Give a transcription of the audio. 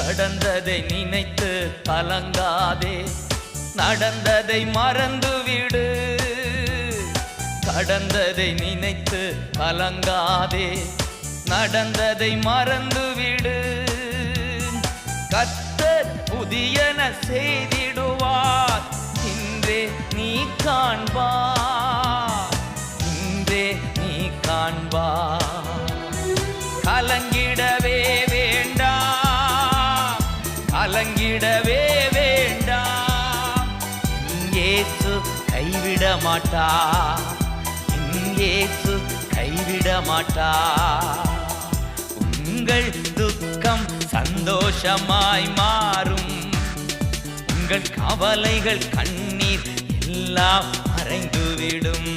கடந்ததை நினைத்து கலங்காதே, நடந்ததை மறந்துவிடு. கடந்ததை நினைத்து கலங்காதே, நடந்ததை மறந்துவிடு. கர்த்தர் புதியன செய்திடுவார், இன்றே நீ காண்பார், இன்றே நீ காண்பார். கலங்கிடவே வேண்டாம், கலங்கிடவே வேண்டாம். இயேசு கைவிட மாட்டார், இயேசு கைவிட மாட்டார். உங்கள் துக்கம் சந்தோஷமாய் மாறும், உங்கள் கவலைகள் கண்ணீர் எல்லாம் மறைந்துவிடும்.